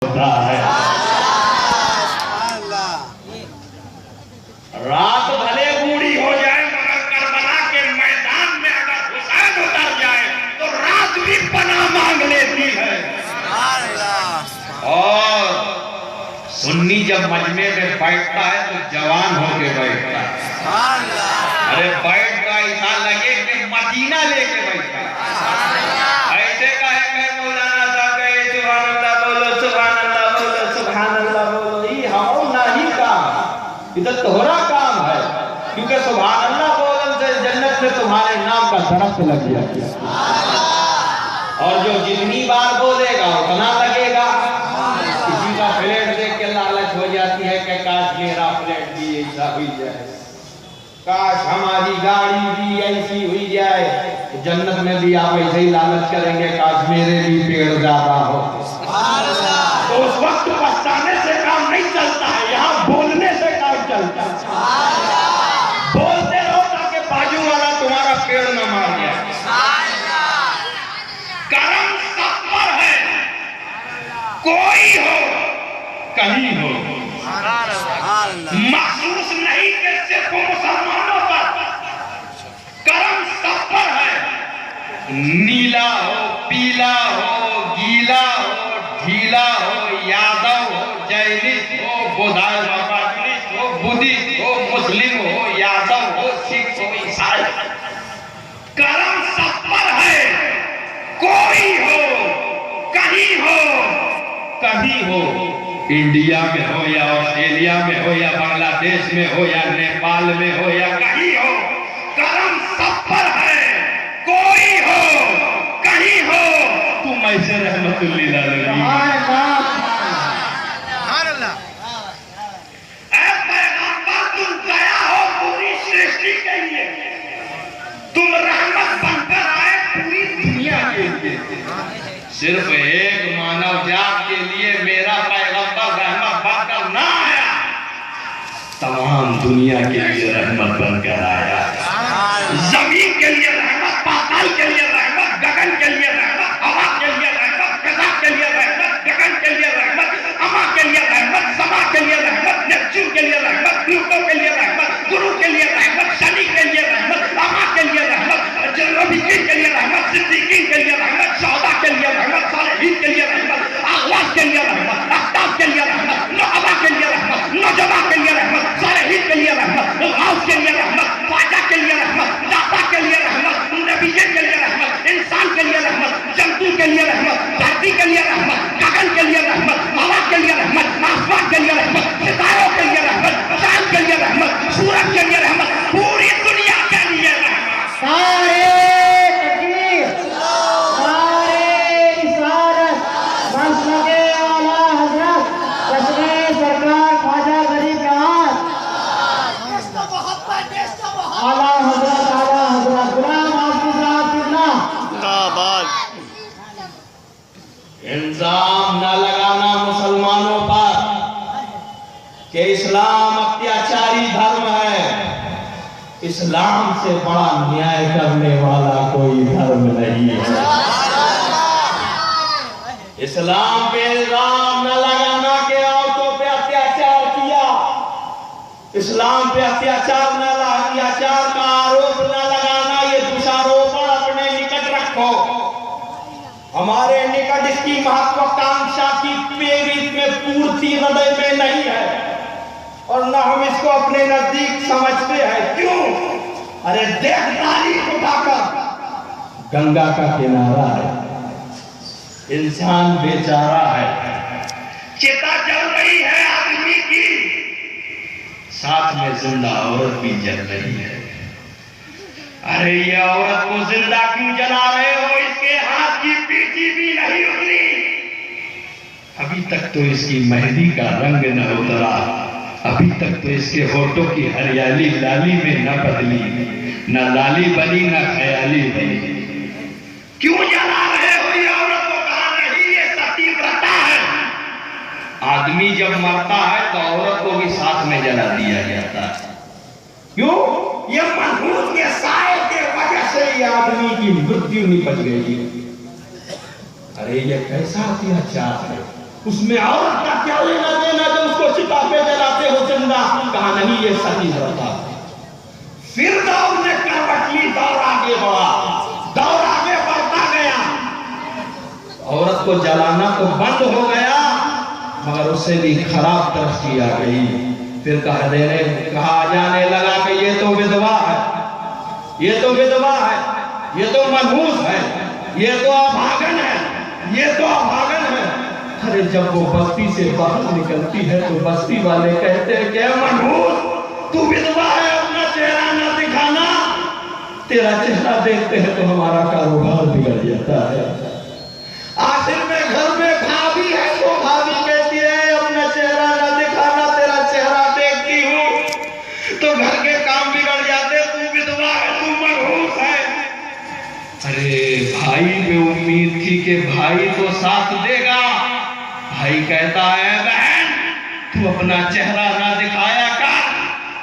होता है। रात भले बूढ़ी हो जाए मगर करबला के मैदान में अगर हुसैन उतर जाए तो रात भी पनाह मांग लेती है। और सुन्नी जब मजमे में बैठता है तो जवान होके बैठता है। अरे बैठता ऐसा लगे कि मदीना लेके बैठता है। ऐसे का है कहे मौलाना साहब कहे सुभान अल्लाह बोलो, सुभान अल्लाह बोलो, सुभान अल्लाह बोलो। ये हम नहीं काम, इधर तोहरा काम है, क्योंकि सुभान अल्लाह बोलने से जन्नत में तुम्हारे नाम का दरख्त लग गया। और जो जितनी बार बोलेगा उतना लगेगा। किसी का फ्लैट देख के लालच हो जाती है कि काश मेरा फ्लैट भी ऐसा हुई जाए, काश हमारी गाड़ी भी ऐसी हुई जाए। जन्नत में भी आप ऐसे ही लालच करेंगे, काश मेरे भी पेड़ ज्यादा हो। तो उस वक्त पछताने से काम नहीं चलता है, यहाँ बोलने से काम चलता है। बोलते रहो ताकि बाजू वाला तुम्हारा पेड़ न मार जाए। कर्म सब पर है, कोई हो कहीं हो, महसूस नहीं कि सिर्फ मुसलमानों पर। कर्म सब पर है, नीला हो, पीला हो, गीला हो, ढीला हो, यादव हो, जैनिस्ट हो, बुद्धिस्ट हो, बुद्धिस्ट हो, मुस्लिम हो, यादव हो, सिख हो, ईसाई। कर्म सब पर है, कोई हो कहीं हो, कहीं हो, इंडिया में हो या ऑस्ट्रेलिया में हो या बांग्लादेश में हो या नेपाल में हो या कहीं हो, कर्म सब पर है, कोई हो कहीं हो। तुम ऐसे रहमतुल्लिल अलैहि तुम दया हो पूरी सृष्टि के लिए, तुम रहमत बनकर आए पूरी दुनिया के लिए। सिर्फ एक मानव जात के लिए मेरा पैगंबर रहमत बनकर ना आया, तमाम दुनिया के लिए रहमत बनकर आया। जमीन के लिए रहमत, पाताल के लिए रहमत, गगन के लिए रहमत, हवा के लिए रहमत, फिजा के लिए रहमत, गगन के लिए रहमत, अमा के लिए रहमत, समा के लिए रहमत, नेपच्यून के लिए रहमत, प्लूटो के लिए रहमत, गुरु के लिए रहमत, शनि के लिए रहमत, अमा के लिए रहमत, रबीकीन के लिए रहमत, सिद्दीकीन के लिए रहमत, शौदा के लिए रहमत, सालेहीन के लिए रहमत, आगवास के लिए रहमत, अख्ताब के लिए रहमत, नौअबा के लिए रहमत, नौजबा के लिए रहमत, सालेहीन के लिए रहमत, गौस के लिए रहमत, ख्वाजा के लिए रहमत, दाता के लिए रहमत, नबीय्यीन के लिए रहमत, इंसान के लिए रहमत, जंतु के लिए रहमत, धरती के लिए रहमत, गगन के लिए रहमत, हवा के लिए रहमत, आसमान के लिए रहमत, सितारों के लिए रहमत, चांद के लिए रहमत, सूरज के लिए रहमत, पूरी दुनिया के लिए रहमत। सारे तकबीर, सारे इशारत, मसलके आला हजरत, चश्मे सरकार ख्वाजा गरीब नवाज, आला हजरत गुलाम आफिज जिंदाबाद। इल्जाम न लगाना मुसलमानों पर कि इस्लाम अत्याचारी धर्म है। इस्लाम से बड़ा न्याय करने वाला कोई धर्म नहीं है। इस्लाम पे इल्जाम न लगाना कि औरतों पे अत्याचार किया। इस्लाम पे अत्याचार का आरोप न लगाना, ये दोषारोपण अपने निकट रखो। हमारे निकट इसकी महत्वाकांक्षा की प्रेरित में पूर्ति हृदय में नहीं है और न हम इसको अपने नजदीक समझते हैं। क्यों? अरे देख तारीख उठाकर, गंगा का किनारा है, इंसान बेचारा है, चिता जल रही है आदमी की, साथ में जिंदा औरत भी जल रही है। अरे ये औरत को जिंदा क्यों जला रहे हो? इसके हाथ की पीठी भी नहीं उतरी, अभी तक तो इसकी मेहंदी का रंग न उतरा, अभी तक तो इसके होठों की हरियाली लाली में न बदली, न लाली बनी न ख्याली बनी। क्यों जला रहे हो ये औरत को? कहा नहीं, ये सती व्रता है। आदमी जब मरता है तो औरत को भी साथ में जला दिया जाता है। क्यों? ये मनहूस के साए के वजह से ये आदमी की मृत्यु निपट गई। अरे ये कैसा अत्याचार है। उसमें औरत का क्या लेना देना जो उसको चिता पे जलाते हो जिंदा? कहा नहीं, ये सही होता। फिर दौर ने करवट ली, दौर आगे बढ़ा, दौर आगे बढ़ता गया। औरत को जलाना तो बंद हो गया, मगर उससे भी खराब तरफ की आ गई। फिर कहा जाने लगा कि ये तो विधवा है, ये तो विधवा है, ये तो मनहूस है, ये तो अभागन है, ये तो अभागन है। अरे जब वो बस्ती से बाहर निकलती है तो बस्ती वाले कहते हैं कि मनहूस, तू विधवा है, अपना चेहरा न दिखाना, तेरा चेहरा देखते हैं तो हमारा कारोबार बिगड़ जाता है। आखिर में घर में भाभी है तो भाभी कहती है अपना चेहरा न दिखाना, तेरा चेहरा देखती हूं तो घर के काम बिगड़ जाते, तू विधवा है, तू मनहूस है। अरे भाई में उम्मीद थी कि भाई तो साथ देगा। भाई कहता है बहन तू अपना चेहरा ना दिखाया कर,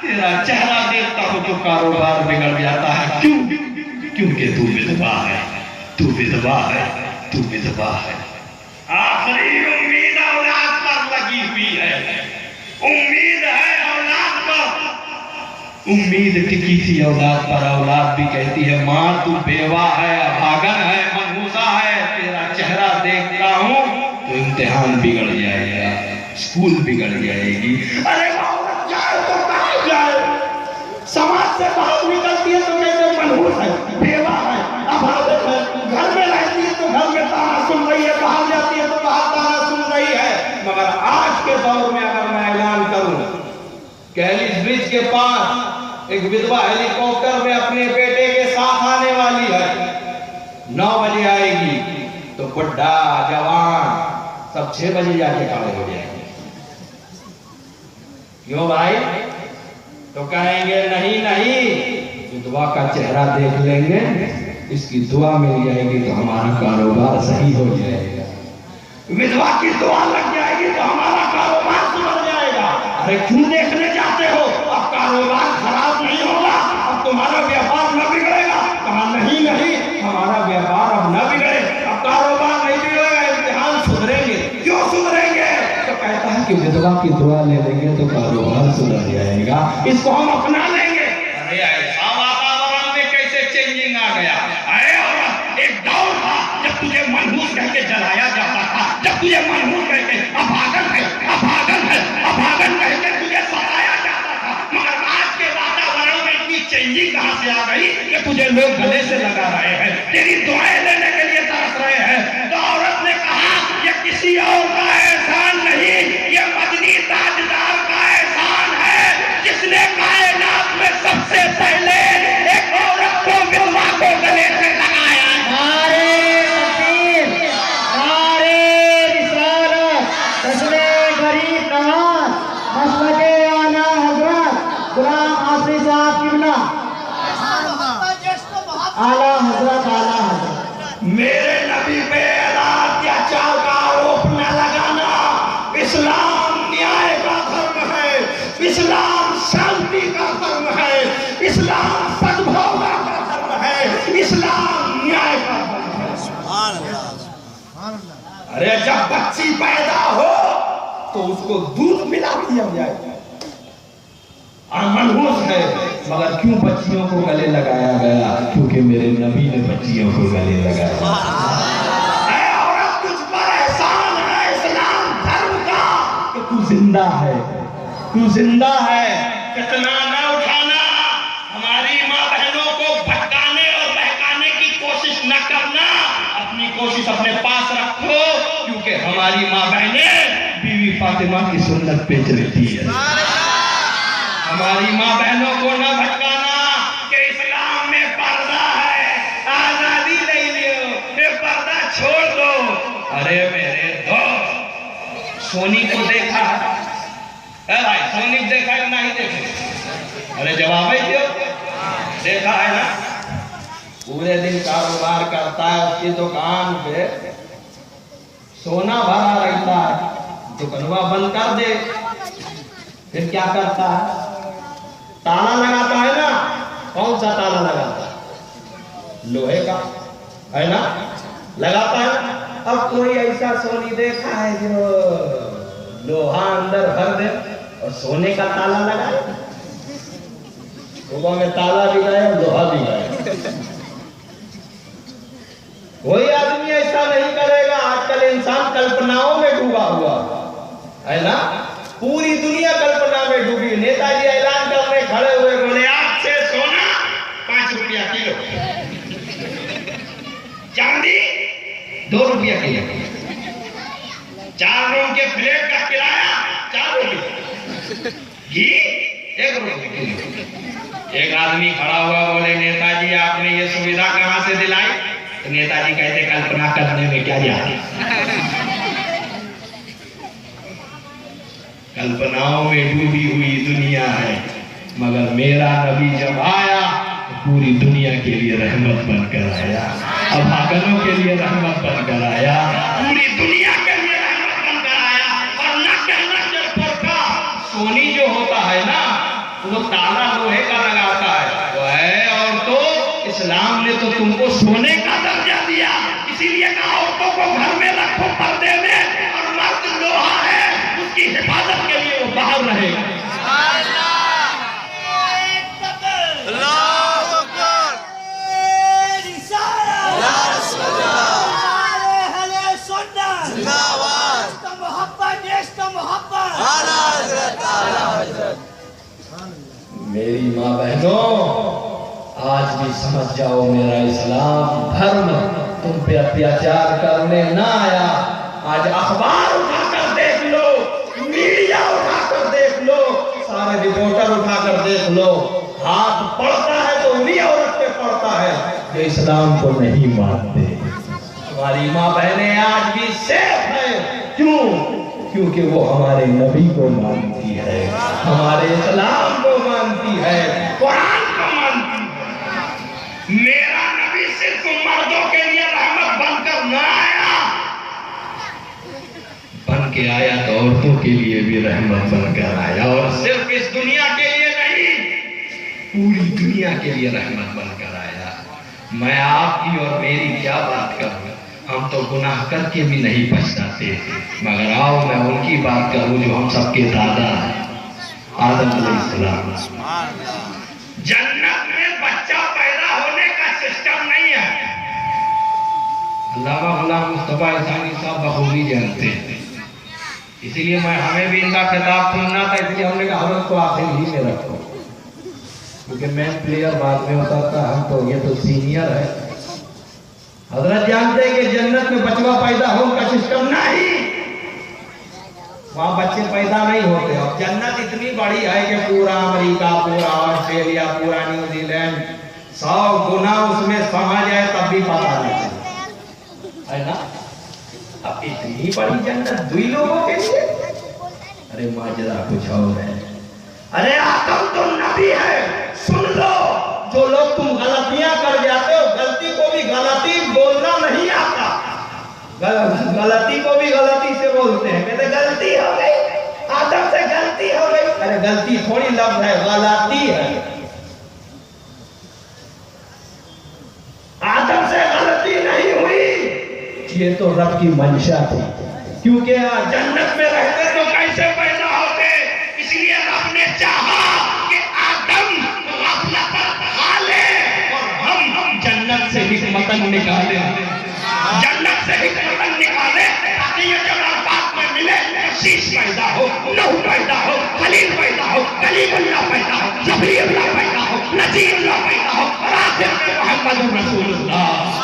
तेरा चेहरा देखता हो तो कारोबार बिगड़ जाता है। क्यों? क्योंकि तू विधवा है, तू विधवा है, तू विधवा है। आखिरी उम्मीद औलाद पर लगी हुई है, उम्मीद है औलाद पर। उम्मीद टिकी थी औलाद पर। औलाद भी कहती है मां तू बेवा है, अभागन है, मनहूसा है, तेरा चेहरा देखता हूं तो इम्तिहान बिगड़ जाएगा, स्कूल बिगड़ जाएगी। अरे औरत जाए तो कहाँ जाए? समाज से बाहर निकलती है तो कहते मनहूस है, बेवा है, अभागन है, घर में रहती है तो घर में ताना सुन रही है, बाहर जाती है तो बाहर ताना सुन रही है। मगर आज के दौर में अगर मैं ऐलान करूं कि एलिस ब्रिज के पास एक विधवा हेलीकॉप्टर में अपने बेटे के साथ आने वाली है, 9 बजे आएगी तो बुढ़ा जवान सब 6 बजे जाके खड़े हो जाएंगे। क्यों भाई? तो कहेंगे नहीं नहीं, विधवा का चेहरा देख लेंगे, इसकी दुआ मिल जाएगी तो हमारा कारोबार सही हो जाएगा, विधवा की दुआ लग जाएगी तो हमारा कारोबार सुधर जाएगा। अरे क्यों देखने जाते हो? अब कारोबार खराब नहीं होगा, अब तुम्हारा व्यापार न बिगड़ेगा। कहा नहीं नहीं, हमारा व्यापार अब न बिगड़े, अब कारोबार नहीं बिगड़ेगा, इम्तिहान सुधरेंगे। क्यों सुधरेंगे? तो कहता है कि विधवा की दुआ ले लेंगे तो कारोबार सुधर जाएगा, इसको हम अपना लेंगे। अरे ऐसा वातावरण में कैसे चेंजिंग आ गया? अरे और एक दौर था जब तुझे मनहूस कह के जलाया जाता था, जब तुझे मनहूस कह के अभागन है, अभागन है, अभागन कह के तुझे सताया जाता था। मगर आज के वातावरण में इतनी चेंजिंग कहां से आ गई कि तुझे लोग गले से लगा रहे हैं, तेरी दुआएं लेने के लिए तरस रहे हैं। तो औरत ने कहा ये किसी और का एहसान नहीं, ये मदनी ताजदार का एहसान है, जिसने कायनात में सबसे पहले एक औरत को विधवा को गले से लगाया। नारे तकबीर, नारे रिसालत, तस्मे गरीब नवाज, मसलके आला हजरत गुलाम आसिफ साहब किबला, आला हजरत, आला हजरत। मेरे नबी पे अत्याचार का आरोप न लगाना। इस्लाम न्याय का धर्म है, इस्लाम शांति का धर्म है, इस्लाम सद्भावना का धर्म है, इस्लाम न्याय का धर्म है। अरे जब बच्ची पैदा हो तो उसको दूध मिला दिया जाए। मनहूस है, मगर क्यों बच्चियों को गले लगाया गया? क्योंकि मेरे नबी ने बच्चियों को गले लगाया। औरत तुझ पर एहसान है इस्लाम धर्म का कि तू जिंदा है, तू जिंदा है। कितना न उठाना, हमारी माँ बहनों को भटकाने और बहकाने की कोशिश न करना, अपनी कोशिश अपने पास रखो, क्योंकि हमारी माँ बहनें बीवी फातिमा की सुन्नत पे चलती है। हमारी माँ बहनों को न भटकाना कि इस्लाम में पर्दा है, आजादी ले लियो, ये पर्दा छोड़ दो। अरे मेरे दोस्त, सोनी को देखा है भाई? सोनी को देखा है नहीं देखा? अरे जवाब ही दो। देखा है ना? पूरे दिन कारोबार करता है, उसकी दुकान पे सोना भरा रहता है, दुकानवा बंद कर दे, फिर क्या करता है? ताला लगाता है ना। कौन सा ताला लगाता है? लोहे का है ना, लगाता है। अब कोई ऐसा सोनी देखा है जो लोहा अंदर भर दे और सोने का ताला लगाए? सुबह में ताला भी गया और लोहा भी गया। कोई आदमी ऐसा नहीं करेगा। आजकल इंसान कल्पनाओं में डूबा हुआ है ना, पूरी दुनिया कल्पना में डूबी। नेताजी ऐलान करने खड़े हुए, बोले आज से सोना 5 रुपया किलो, चांदी 2 रुपया किलो, 4 रूम के फ्लैट का किराया 4 रुपये, घी 1 रुपये किलो। एक आदमी खड़ा हुआ, बोले नेताजी आपने ये सुविधा कहां से दिलाई? तो नेताजी कहते कल्पना करने में क्या जाती, कल्पनाओं में डूबी हुई दुनिया है, मगर मेरा नबी जब आया तो पूरी दुनिया के लिए रहमत बनकर आया, अभागनों के लिए रहमत बनकर आया, पूरी दुनिया के लिए रहमत बनकर आया। और न कहना जब का सोनी जो होता है ना, वो ताला लोहे का लगाता है, वो है। और तो इस्लाम ने तो तुमको सोने का दर्जा दिया, इसीलिए कहा औरतों को घर में रखो पर्दे में, और मर्द लोहा है, उसकी हिफाजत के लिए वो बाहर रहेगा। मेरी माँ बहनों, आज भी समझ जाओ मेरा इस्लाम धर्म तुम पे अत्याचार करने ना आया। आज अखबार उठाकर देख लो, मीडिया उठाकर देख लो, सारे रिपोर्टर उठाकर देख लो, हाथ पड़ता है तो उन्हीं औरत पे पड़ता है जो इस्लाम को नहीं मानते। हमारी माँ बहनें आज भी सेफ है। क्यों? क्योंकि वो हमारे नबी को मानती है, हमारे इस्लाम को मानती है, कुरान को मानती है। मेरा नबी सिर्फ मर्दों के लिए रहमत बनकर न आया, बन के आया तो औरतों के लिए भी रहमत बनकर आया। और सिर्फ इस दुनिया के लिए नहीं, पूरी दुनिया के लिए रहमत बनकर आया। मैं आपकी और मेरी क्या बात करूं, हम तो गुनाह करके भी नहीं पछताते, मगर आओ मैं उनकी बात करूं जो हम सबके दादा हैं, आदम अलैहिस्सलाम। जन्नत में बच्चा पैदा होने का सिस्टम नहीं है। अल्लामा गुलाम मुस्तफा इसानी साहब बखूबी जानते हैं, इसीलिए हमें भी इनका खिताब सुनना था, इसलिए हमने कहा हजरत को आखिर ही में रखो, क्योंकि मैन प्लेयर बाद में होता था, हम तो ये तो सीनियर है। हजरत जानते हैं कि जन्नत में बचवा पैदा हो का सिस्टम नहीं, वहां बच्चे पैदा नहीं होते। और जन्नत इतनी बड़ी है कि पूरा अमेरिका, पूरा ऑस्ट्रेलिया, पूरा न्यूजीलैंड 100 गुना उसमें समा जाए तब भी पता नहीं है ना। अब इतनी बड़ी जन्नत 2 लोगों के लिए, अरे माजरा कुछ और है। अरे आदम तो नबी है, सुन लो। जो लोग तुम गलतियां कर जाते हो, गलती को भी गलती बोलना नहीं आता, गलती को भी गलती से बोलते हैं, कहते गलती हो गई, आदम से गलती हो गई। अरे गलती थोड़ी लफ्ज है, गलती है। आदम से गलती नहीं हुई, ये तो रब की मंशा थी, क्योंकि जन्नत में रहते तो कैसे पैदा होते। इसलिए रब ने चाहा कि आदम गफलत पर खा ले और हम जन्नत से हिकमतन निकाले, जन्नत से हिकमतन निकाले, ताकि ये जब बात में मिले शीश पैदा हो, लहू पैदा हो, खलील पैदा हो, कलीमुल्लाह पैदा हो, जबरीउल्लाह पैदा हो, नजीरुल्लाह पैदा हो, और आखिर में मोहम्मद रसूलुल्लाह।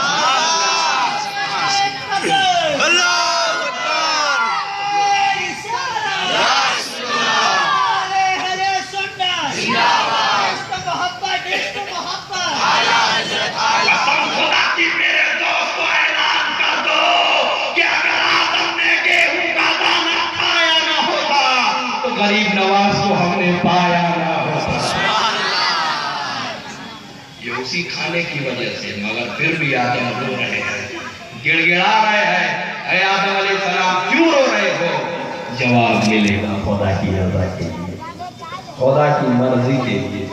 गरीब नवाज को हमने पाया ना होता, ये उसी खाने की वजह से। मगर फिर भी आदम रो रहे हैं, गिड़गिड़ा रहे हैं, ऐ आदम अलैहिस्सलाम क्यों रो रहे हो? जवाब मिलेगा खुदा की रज़ा के लिए, खुदा की मर्जी के लिए।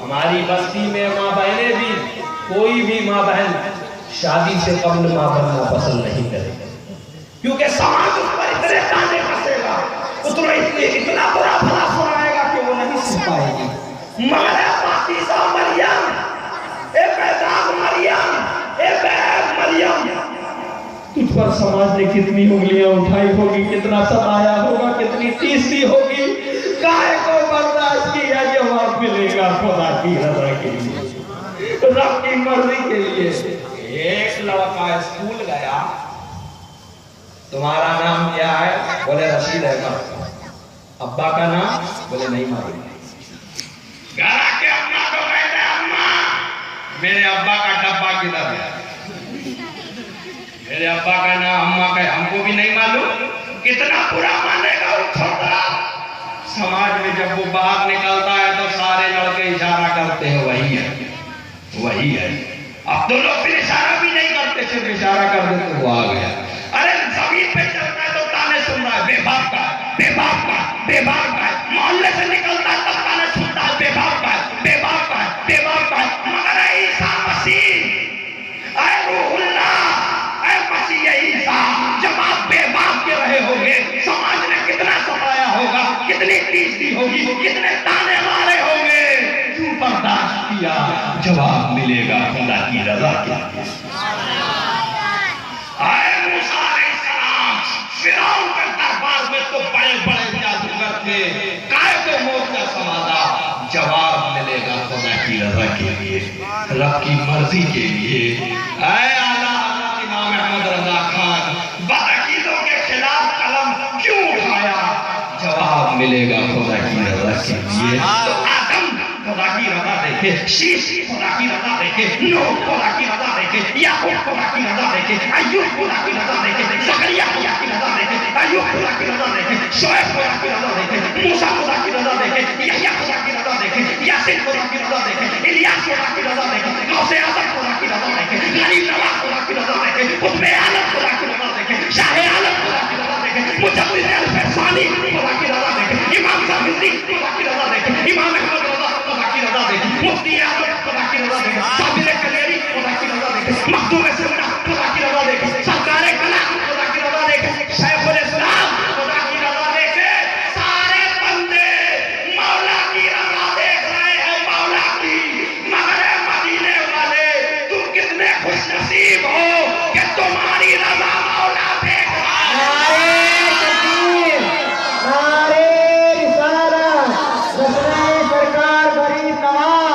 हमारी बस्ती में माँ बहनें भी, कोई भी माँ बहन शादी से कब्ल माँ बनना पसंद नहीं करेगी। क्योंकि समाज उस पर इतने ताने कसेगा, उतना इतना बुरा भला सुनाएगा कि वो नहीं सुन पाएगी। मगर पातीसा मरियम, ए पैदाग मरियम, ए बैग मरियम, तुझ पर समाज ने कितनी उंगलियां उठाई होगी, कितना सताया होगा, कितनी तीसरी होगी, काहे को बर्दाश्त किया, जवाब मिलेगा खुदा की रजा के लिए, रब की मर्जी के लिए। एक लड़का स्कूल गया, तुम्हारा नाम क्या है? बोले रशीद अहमद। अब्बा का नाम? बोले नहीं मालूम। घर आके अम्मा को कहते अम्मा मेरे अब्बा का डब्बा किधर है? मेरे अब्बा का नाम, अम्मा का हमको भी नहीं मालूम। कितना बुरा मानेगा वो छोटा। समाज में जब वो बाहर निकलता है तो सारे लड़के इशारा करते हैं वही है, वही है। अब तो लोग फिर इशारा भी नहीं करते, सिर्फ इशारा कर देते वो आ गया। अरे जमीन पे चलता है तो ताने सुन रहा है, बेबाक का, बेबाक का, बेबाक का। मोहल्ले से निकलता है तब ताने सुनता है, बेबाक का, बेबाक का, बेबाक का। मगर ईसा मसीह, ऐ रूहुल्लाह, ऐ मसीह ईसा, जब आप बेबाक के रहे होंगे, समाज ने कितना सताया होगा, कितनी तीसरी होगी, कितने ताने मारे होंगे, क्यों बर्दाश्त किया? जवाब मिलेगा खुदा की रजा के लिए। फिरौन के दरबार में तो बड़े बड़े जादूगर थे, काय को मौत का समाधा, जवाब मिलेगा खुदा की रजा के लिए, रब की मर्जी के लिए। ऐ आला हज़रत इमाम अहमद रजा खान, बदअकीदों के खिलाफ कलम क्यों उठाया? जवाब मिलेगा खुदा की रजा के लिए। तो आदम खुदा की रजा देखे, शीश खुदा की रजा देखे, नूह खुदा की रजा देखे, याकूब खुदा की रजा देखे, अय्यूब खुदा की रजा देखे, ज़करिया खुदा की रजा देखे, अय्यूब खुदा की रजा देखे,